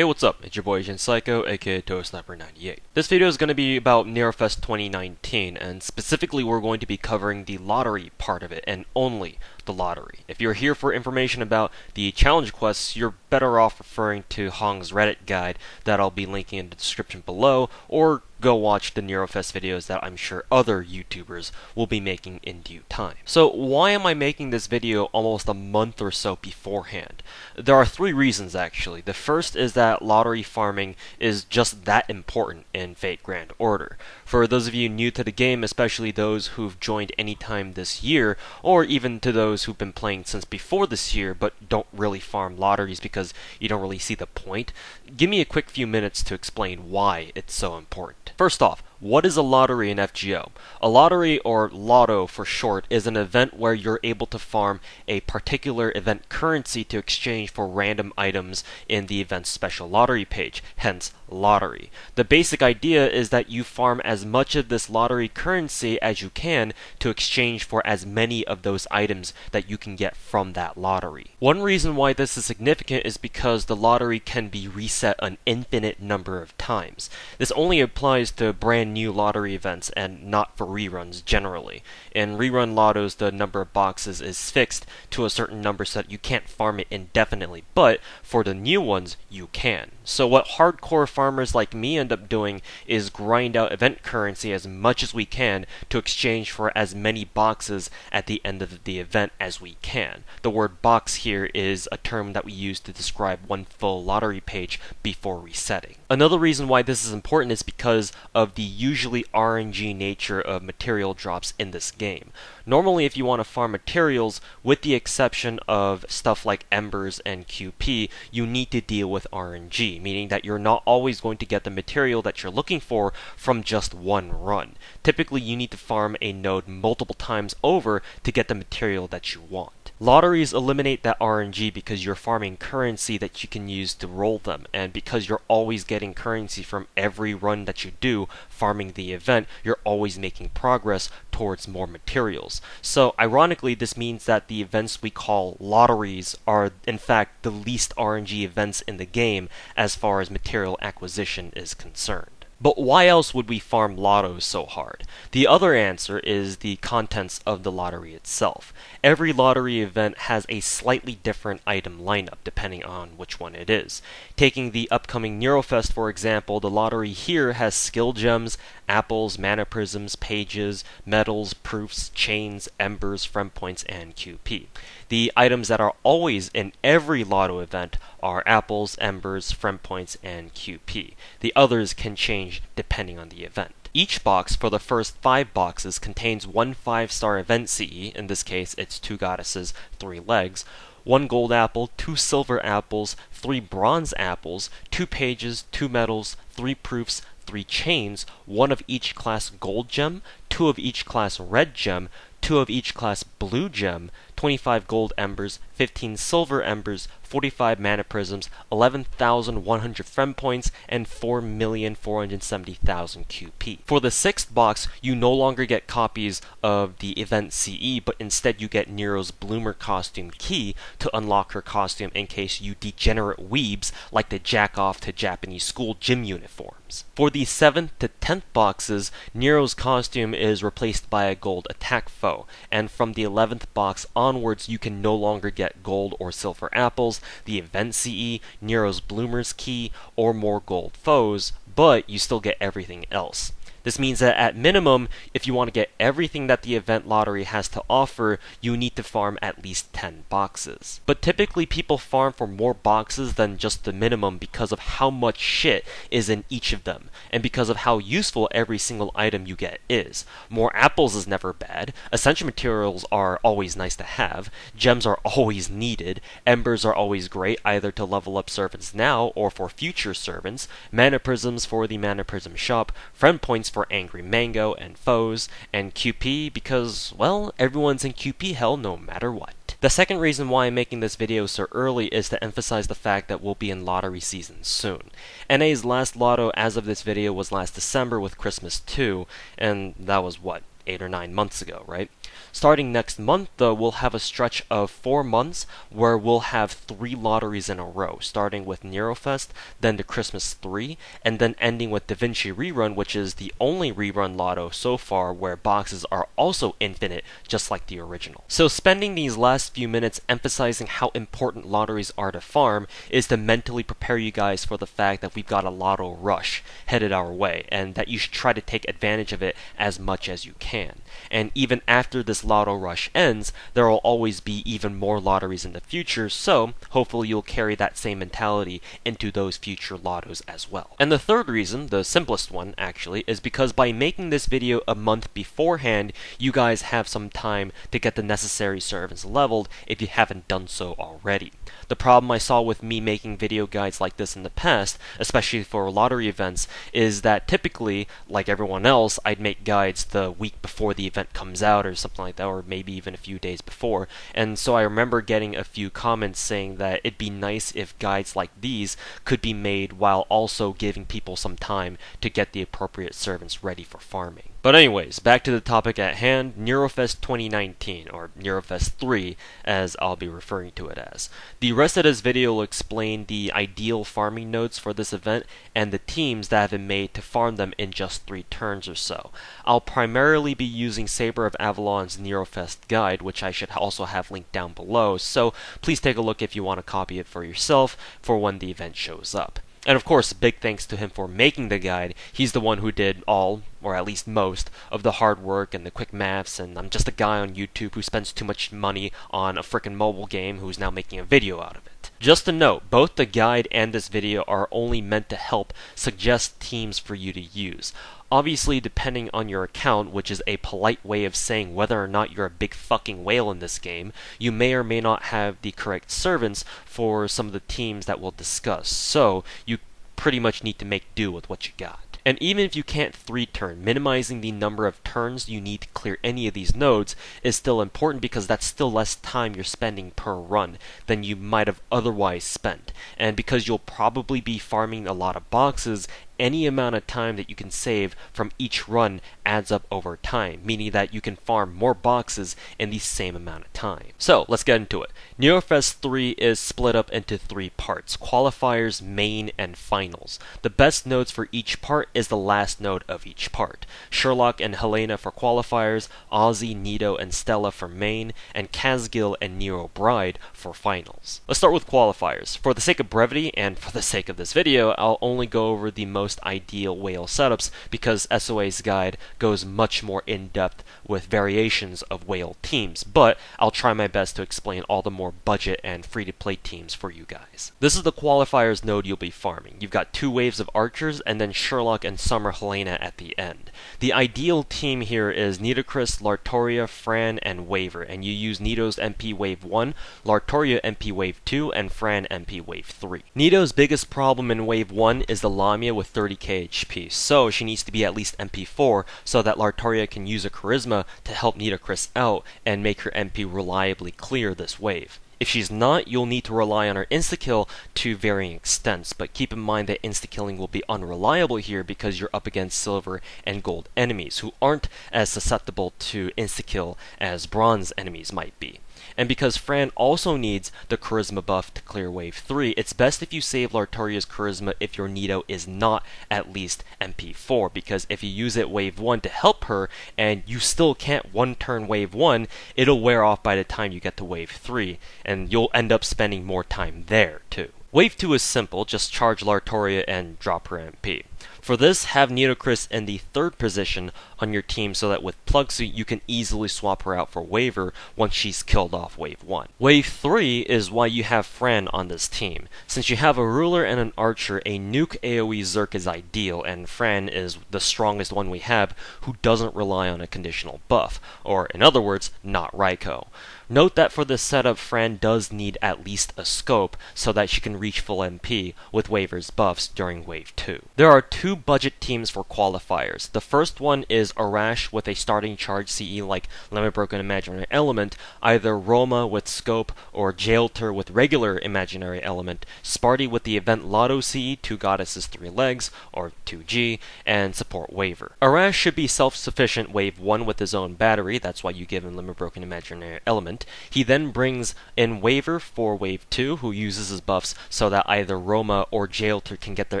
Hey, what's up? It's your boy Agent Psycho, aka ToSniper98. This video is going to be about Nerofest 2019, and specifically we're going to be covering the lottery part of it, and only the lottery. If you're here for information about the challenge quests, you're better off referring to Hong's Reddit guide that I'll be linking in the description below, or go watch the Nerofest videos that I'm sure other YouTubers will be making in due time. So why am I making this video almost a month or so beforehand? There are three reasons actually. The first is that lottery farming is just that important in Fate Grand Order. For those of you new to the game, especially those who've joined anytime this year, or even to those who've been playing since before this year but don't really farm lotteries because you don't really see the point, give me a quick few minutes to explain why it's so important. First off, what is a lottery in FGO? A lottery, or lotto for short, is an event where you're able to farm a particular event currency to exchange for random items in the event's special lottery page, hence lottery. The basic idea is that you farm as much of this lottery currency as you can to exchange for as many of those items that you can get from that lottery. One reason why this is significant is because the lottery can be reset an infinite number of times. This only applies to brand new lottery events and not for reruns generally. In rerun lottos, the number of boxes is fixed to a certain number so that you can't farm it indefinitely, but for the new ones, you can. So what hardcore farmers like me end up doing is grind out event currency as much as we can to exchange for as many boxes at the end of the event as we can. The word box here is a term that we use to describe one full lottery page before resetting. Another reason why this is important is because of the usually RNG nature of material drops in this game. Normally, if you want to farm materials, with the exception of stuff like embers and QP, you need to deal with RNG, meaning that you're not always going to get the material that you're looking for from just one run. Typically, you need to farm a node multiple times over to get the material that you want. Lotteries eliminate that RNG because you're farming currency that you can use to roll them, and because you're always getting currency from every run that you do farming the event, you're always making progress towards more materials. So ironically, this means that the events we call lotteries are in fact the least RNG events in the game as far as material acquisition is concerned. But why else would we farm lottos so hard? The other answer is the contents of the lottery itself. Every lottery event has a slightly different item lineup depending on which one it is. Taking the upcoming Nerofest for example, the lottery here has skill gems, apples, mana prisms, pages, medals, proofs, chains, embers, friend points, and QP. The items that are always in every lotto event are apples, embers, friend points, and QP. The others can change depending on the event. Each box for the first 5 boxes contains one 5-star event CE, in this case it's 2 goddesses, 3 legs, 1 gold apple, 2 silver apples, 3 bronze apples, 2 pages, 2 medals, 3 proofs, 3 chains, 1 of each class gold gem, 2 of each class red gem, 2 of each class blue gem, 25 gold embers, 15 silver embers, 45 mana prisms, 11,100 friend points, and 4,470,000 QP. For the 6th box, you no longer get copies of the event CE, but instead you get Nero's Bloomer costume key to unlock her costume in case you degenerate weebs like to jack off to Japanese school gym uniforms. For the 7th to 10th boxes, Nero's costume is replaced by a gold attack foe, and from the 11th box onwards you can no longer get gold or silver apples, the event CE, Nero's Bloomer's key, or more gold foes, but you still get everything else. This means that at minimum, if you want to get everything that the event lottery has to offer, you need to farm at least 10 boxes. But typically people farm for more boxes than just the minimum because of how much shit is in each of them, and because of how useful every single item you get is. More apples is never bad, essential materials are always nice to have, gems are always needed, embers are always great either to level up servants now or for future servants, mana prisms for the mana prism shop, friend points for Angry Mango and foes, and QP because, well, everyone's in QP hell no matter what. The second reason why I'm making this video so early is to emphasize the fact that we'll be in lottery season soon. NA's last lotto as of this video was last December with Christmas 2, and that was what, 8 or 9 months ago, right? Starting next month, though, we'll have a stretch of 4 months where we'll have 3 lotteries in a row, starting with Nerofest, then the Christmas 3, and then ending with Da Vinci Rerun, which is the only rerun lotto so far where boxes are also infinite, just like the original. So spending these last few minutes emphasizing how important lotteries are to farm is to mentally prepare you guys for the fact that we've got a lotto rush headed our way, and that you should try to take advantage of it as much as you can. And even after this lotto rush ends, there will always be even more lotteries in the future, so hopefully you'll carry that same mentality into those future lottos as well. And the third reason, the simplest one actually, is because by making this video a month beforehand, you guys have some time to get the necessary servants leveled if you haven't done so already. The problem I saw with me making video guides like this in the past, especially for lottery events, is that typically, like everyone else, I'd make guides the week before the event comes out or something like that, or maybe even a few days before. And so I remember getting a few comments saying that it'd be nice if guides like these could be made while also giving people some time to get the appropriate servants ready for farming. But anyways, back to the topic at hand, Nerofest 2019, or Nerofest 3, as I'll be referring to it as. The rest of this video will explain the ideal farming nodes for this event and the teams that have been made to farm them in just 3 turns or so. I'll primarily be using Saber of Avalon's Nerofest guide, which I should also have linked down below, so please take a look if you want to copy it for yourself for when the event shows up. And of course, big thanks to him for making the guide. He's the one who did all, or at least most, of the hard work and the quick maths, and I'm just a guy on YouTube who spends too much money on a frickin' mobile game who's now making a video out of it. Just a note, both the guide and this video are only meant to help suggest teams for you to use. Obviously, depending on your account, which is a polite way of saying whether or not you're a big fucking whale in this game, you may or may not have the correct servants for some of the teams that we'll discuss, so you pretty much need to make do with what you got. And even if you can't 3-turn, minimizing the number of turns you need to clear any of these nodes is still important because that's still less time you're spending per run than you might have otherwise spent. And because you'll probably be farming a lot of boxes, any amount of time that you can save from each run adds up over time, meaning that you can farm more boxes in the same amount of time. So let's get into it. Nerofest 3 is split up into 3 parts: qualifiers, main, and finals. The best nodes for each part is the last node of each part. Sherlock and Helena for qualifiers, Ozzy, Nito, and Stella for main, and Kazgil and Nero Bride for finals. Let's start with qualifiers. For the sake of brevity, and for the sake of this video, I'll only go over the most ideal whale setups because SOA's guide goes much more in-depth with variations of whale teams, but I'll try my best to explain all the more budget and free-to-play teams for you guys. This is the qualifiers node you'll be farming. You've got 2 waves of archers and then Sherlock and Summer Helena at the end. The ideal team here is Nitocris, Lartoria, Fran, and Waver, and you use Nito's MP Wave 1, Lartoria MP Wave 2, and Fran MP Wave 3. Nito's biggest problem in Wave 1 is the Lamia with 30k HP, so she needs to be at least MP 4 so that Lartoria can use a Charisma to help Nitocris out and make her MP reliably clear this wave. If she's not, you'll need to rely on her insta-kill to varying extents, but keep in mind that insta-killing will be unreliable here because you're up against silver and gold enemies who aren't as susceptible to insta-kill as bronze enemies might be. And because Fran also needs the Charisma buff to clear Wave 3, it's best if you save Lartoria's Charisma if your Nito is not at least MP 4, because if you use it Wave 1 to help her, and you still can't 1-turn Wave 1, it'll wear off by the time you get to Wave 3, and you'll end up spending more time there too. Wave 2 is simple, just charge Lartoria and drop her MP. For this, have Nitocris in the 3rd position on your team so that with Plugsuit you can easily swap her out for Waver once she's killed off Wave 1. Wave 3 is why you have Fran on this team. Since you have a ruler and an archer, a nuke AoE Zerk is ideal, and Fran is the strongest one we have who doesn't rely on a conditional buff, or in other words, not Raikou. Note that for this setup, Fran does need at least a scope so that she can reach full MP with Waver's buffs during Wave 2. There are two budget teams for qualifiers. The first one is Arash with a starting charge CE like Limit Broken Imaginary Element, either Roma with scope or Jailter with regular Imaginary Element, Sparty with the event Lotto CE, 2 goddesses 3 legs, or 2G, and support Waver. Arash should be self-sufficient Wave 1 with his own battery, that's why you give him Limit Broken Imaginary Element. He then brings in Waver for Wave 2, who uses his buffs so that either Roma or Jailter can get their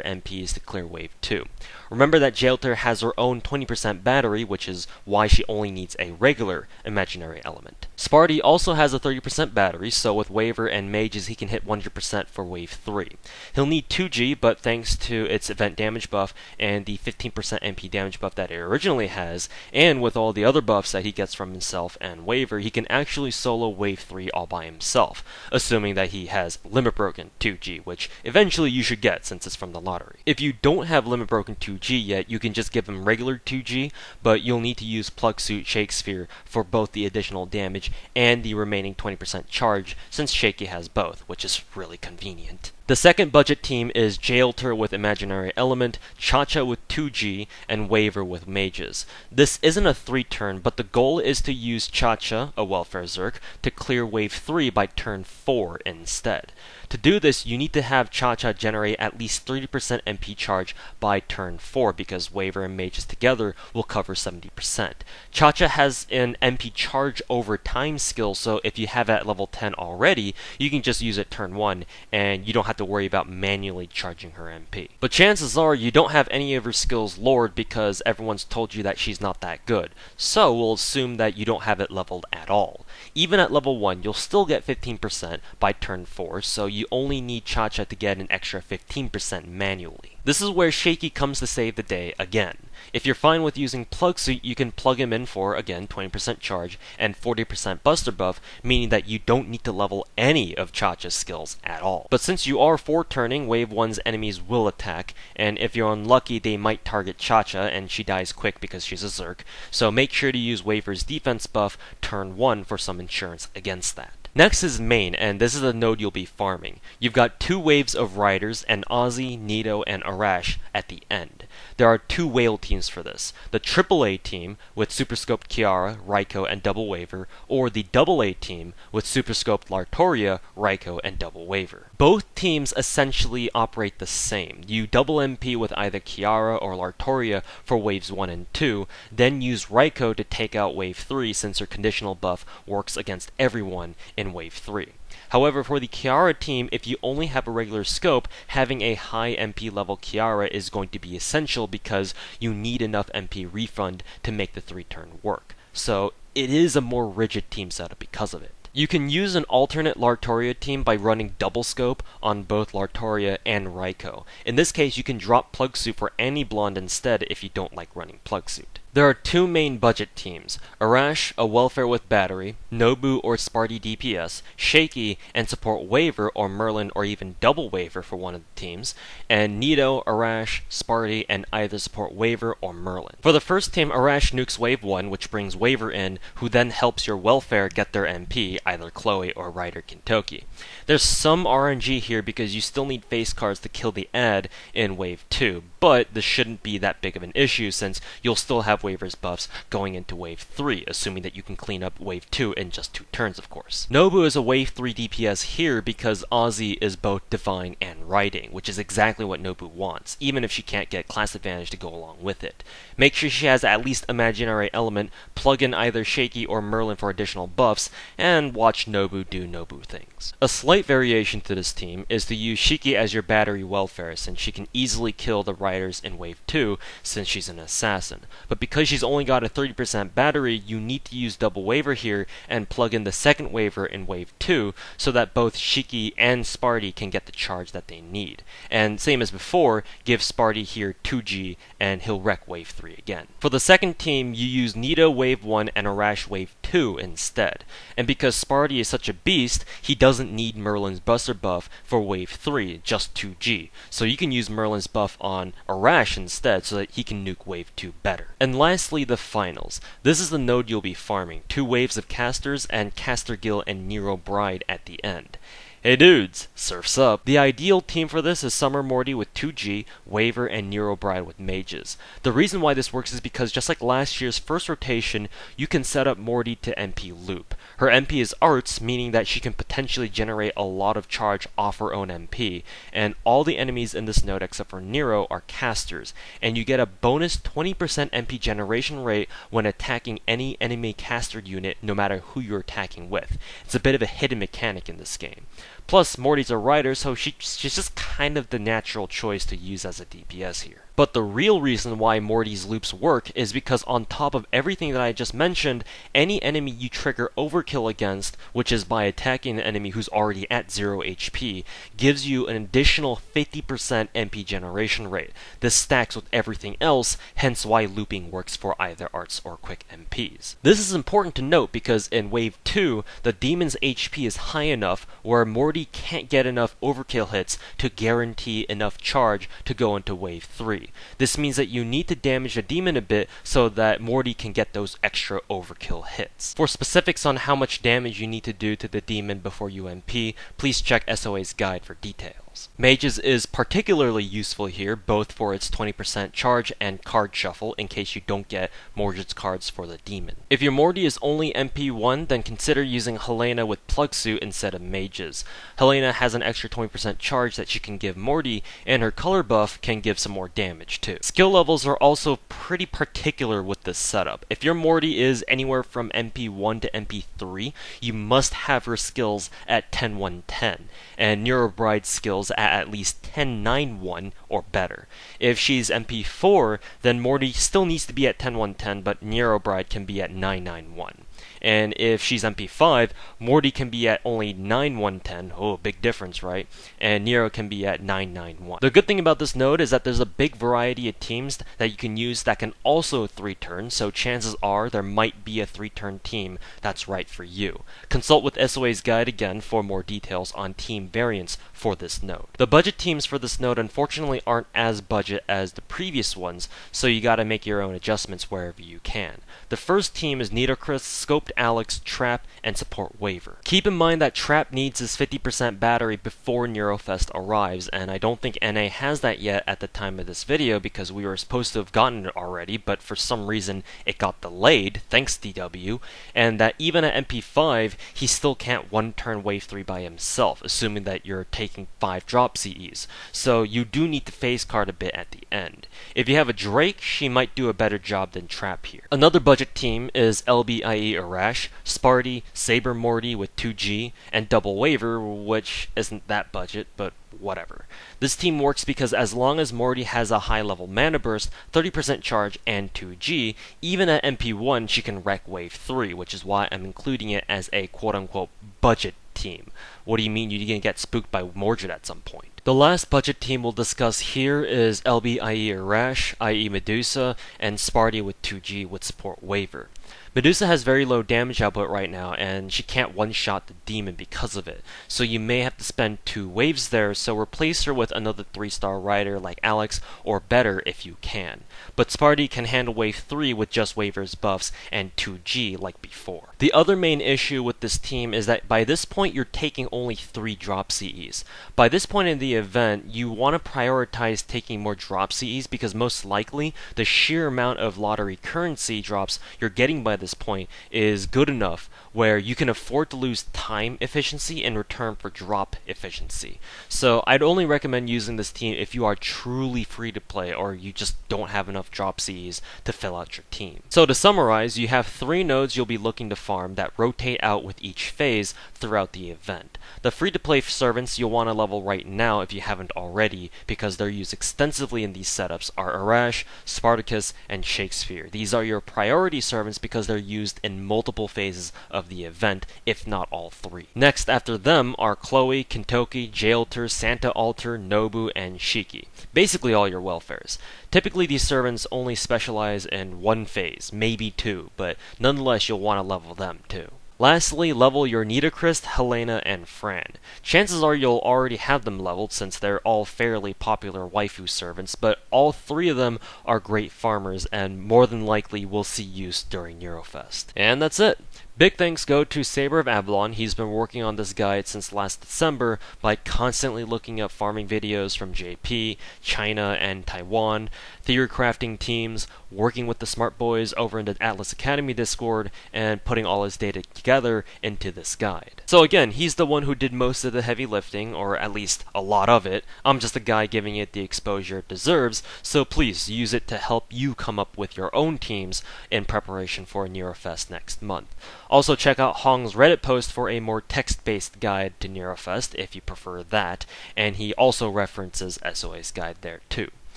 MPs to clear Wave 2. Remember that Jailter has her own 20% battery, which is why she only needs a regular Imaginary Element. Sparty also has a 30% battery, so with Waver and Mages he can hit 100% for Wave 3. He'll need 2G, but thanks to its event damage buff and the 15% MP damage buff that it originally has, and with all the other buffs that he gets from himself and Waver, he can actually solo Wave 3 all by himself, assuming that he has Limit Broken 2G, which eventually you should get since it's from the lottery. If you don't have Limit Broken 2G yet, you can just give him regular 2G, but you'll need to use Plug Suit Shakespeare for both the additional damage and the remaining 20% charge, since Shaky has both, which is really convenient. The second budget team is Jailter with Imaginary Element, Cha-Cha with 2G, and Waver with Mages. This isn't a 3-turn, but the goal is to use Cha-Cha, a Welfare Zerk, to clear Wave 3 by turn 4 instead. To do this, you need to have Cha-Cha generate at least 30% MP charge by turn 4, because Waver and Mages together will cover 70%. Cha-Cha has an MP charge over time skill, so if you have it at level 10 already, you can just use it turn 1, and you don't have to worry about manually charging her MP. But chances are you don't have any of her skills lowered because everyone's told you that she's not that good, so we'll assume that you don't have it leveled at all. Even at level 1, you'll still get 15% by turn 4, so you only need Cha-Cha to get an extra 15% manually. This is where Shaky comes to save the day again. If you're fine with using Plug Suit, you can plug him in for, again, 20% charge and 40% buster buff, meaning that you don't need to level any of Cha-Cha's skills at all. But since you are 4-turning, Wave 1's enemies will attack, and if you're unlucky, they might target Cha-Cha, and she dies quick because she's a Zerk, so make sure to use Waver's defense buff turn 1 for some insurance against that. Next is main, and this is the node you'll be farming. You've got 2 waves of riders, and Ozzy, Nito, and Arash at the end. There are 2 whale teams for this. The AAA team with Superscoped Kiara, Raikou, and Double Waver, or the AA team with Superscoped Lartoria, Raikou, and Double Waver. Both teams essentially operate the same. You double MP with either Kiara or Lartoria for waves 1 and 2, then use Raikou to take out wave 3 since her conditional buff works against everyone in wave 3. However, for the Kiara team, if you only have a regular scope, having a high MP level Kiara is going to be essential because you need enough MP refund to make the 3-turn work. So it is a more rigid team setup because of it. You can use an alternate Lartoria team by running double scope on both Lartoria and Raikou. In this case, you can drop Plug Suit for any blonde instead if you don't like running Plug Suit. There are 2 main budget teams, Arash, a Welfare with battery, Nobu or Sparty DPS, Shaky, and support Waver or Merlin or even Double Waver for one of the teams, and Nito, Arash, Sparty, and either support Waver or Merlin. For the first team, Arash nukes Wave 1, which brings Waver in, who then helps your Welfare get their MP, either Chloe or Ryder Kintoki. There's some RNG here because you still need face cards to kill the ad in Wave 2, but this shouldn't be that big of an issue since you'll still have Waver's buffs going into Wave 3, assuming that you can clean up Wave 2 in just 2 turns, of course. Nobu is a Wave 3 DPS here because Ozzy is both Divine and Riding, which is exactly what Nobu wants, even if she can't get class advantage to go along with it. Make sure she has at least Imaginary Element, plug in either Shaky or Merlin for additional buffs, and watch Nobu do Nobu things. A slight variation to this team is to use Shiki as your battery Welfare, since she can easily kill the riders in Wave 2 since she's an assassin. But because she's only got a 30% battery, you need to use Double Waver here and plug in the second Waver in Wave 2 so that both Shiki and Sparty can get the charge that they need. And same as before, give Sparty here 2G and he'll wreck Wave 3 again. For the second team, you use Nito Wave 1 and Arash Wave 2. 2 instead. And because Sparty is such a beast, he doesn't need Merlin's Buster buff for Wave 3, just 2G. So you can use Merlin's buff on Arash instead so that he can nuke Wave 2 better. And lastly, the finals. This is the node you'll be farming, 2 waves of casters and Caster Gil and Nero Bride at the end. Hey dudes, surf's up. The ideal team for this is Summer Morty with 2G, Waver, and Nero Bride with mages. The reason why this works is because just like last year's first rotation, you can set up Morty to MP loop. Her MP is arts, meaning that she can potentially generate a lot of charge off her own MP, and all the enemies in this node except for Nero are casters, and you get a bonus 20% MP generation rate when attacking any enemy caster unit no matter who you're attacking with. It's a bit of a hidden mechanic in this game. Plus, Morty's a rider, so she's just kind of the natural choice to use as a DPS here. But the real reason why Morty's loops work is because on top of everything that I just mentioned, any enemy you trigger overkill against, which is by attacking an enemy who's already at 0 HP, gives you an additional 50% MP generation rate. This stacks with everything else, hence why looping works for either arts or quick MPs. This is important to note because in Wave 2, the demon's HP is high enough where Morty can't get enough overkill hits to guarantee enough charge to go into Wave 3. This means that you need to damage the demon a bit so that Morty can get those extra overkill hits. For specifics on how much damage you need to do to the demon before you MP, please check SOA's guide for details. Mages is particularly useful here, both for its 20% charge and card shuffle in case you don't get Mordred's cards for the demon. If your Morty is only MP1, then consider using Helena with Plug Suit instead of Mages. Helena has an extra 20% charge that she can give Morty, and her color buff can give some more damage too. Skill levels are also pretty particular with this setup. If your Morty is anywhere from MP1 to MP3, you must have her skills at 10-1-10, and Nero Bride's skills at least 10-9-1 or better. If she's MP4, then Morty still needs to be at 10-1-10, but Nero Bride can be at 9-9-1. And if she's MP5, Morty can be at only 9-1-10, oh, big difference, right? And Nero can be at 9-9-1. The good thing about this node is that there's a big variety of teams that you can use that can also 3-turn, so chances are there might be a 3-turn team that's right for you. Consult with SOA's guide again for more details on team variants for this node. The budget teams for this node unfortunately aren't as budget as the previous ones, so you gotta make your own adjustments wherever you can. The first team is Nitocris, Scoped Alex, Trap, and Support Waver. Keep in mind that Trap needs his 50% battery before Nerofest arrives, and I don't think NA has that yet at the time of this video because we were supposed to have gotten it already, but for some reason it got delayed, thanks DW, and that even at MP5, he still can't one-turn Wave 3 by himself, assuming that you're taking 5 drop CEs, so you do need to phase card a bit at the end. If you have a Drake, she might do a better job than Trap here. Another budget team is LBIE Arash, Sparty, Saber Morty with 2G, and Double Waver, which isn't that budget, but whatever. This team works because as long as Morty has a high level mana burst, 30% charge, and 2G, even at MP1 she can wreck Wave 3, which is why I'm including it as a quote-unquote budget team. What do you mean you're gonna get spooked by Mordred at some point? The last budget team we'll discuss here is LBIE Arash, i.e. Medusa, and Sparty with 2G with Support Waver. Medusa has very low damage output right now, and she can't one-shot the demon because of it, so you may have to spend 2 waves there, so replace her with another 3-star rider like Alex, or better if you can. But Sparty can handle Wave 3 with just Waver's buffs and 2G like before. The other main issue with this team is that by this point you're taking only 3 drop CEs. By this point in the event, you want to prioritize taking more drop CEs because most likely the sheer amount of lottery currency drops you're getting by this point is good enough where you can afford to lose time efficiency in return for drop efficiency. So I'd only recommend using this team if you are truly free to play or you just don't have enough drop CEs to fill out your team. So to summarize, you have 3 nodes you'll be looking to farm that rotate out with each phase throughout the event. The free-to-play servants you'll want to level right now if you haven't already, because they're used extensively in these setups, are Arash, Spartacus, and Shakespeare. These are your priority servants because they're used in multiple phases of of the event, if not all 3. Next after them are Chloe, Kentoki, Jailter, Santa Alter, Nobu, and Shiki. Basically all your welfares. Typically these servants only specialize in one phase, maybe 2, but nonetheless you'll want to level them too. Lastly, level your Nitochrist, Helena, and Fran. Chances are you'll already have them leveled since they're all fairly popular waifu servants, but all 3 of them are great farmers and more than likely will see use during Nerofest. And that's it! Big thanks go to Saber of Avalon. He's been working on this guide since last December by constantly looking up farming videos from JP, China, and Taiwan, theory crafting teams, working with the smart boys over in the Atlas Academy Discord, and putting all his data together into this guide. So again, he's the one who did most of the heavy lifting, or at least a lot of it. I'm just the guy giving it the exposure it deserves, so please use it to help you come up with your own teams in preparation for Nerofest next month. Also check out Hong's Reddit post for a more text-based guide to Nerofest if you prefer that, and he also references SOA's guide there too.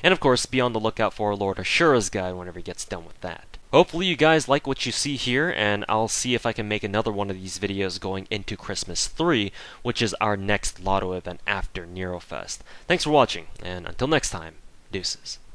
And of course, be on the lookout for Lord Ashura's guide whenever he gets done with that. Hopefully you guys like what you see here, and I'll see if I can make another one of these videos going into Christmas 3, which is our next Lotto event after Nerofest. Thanks for watching, and until next time, deuces.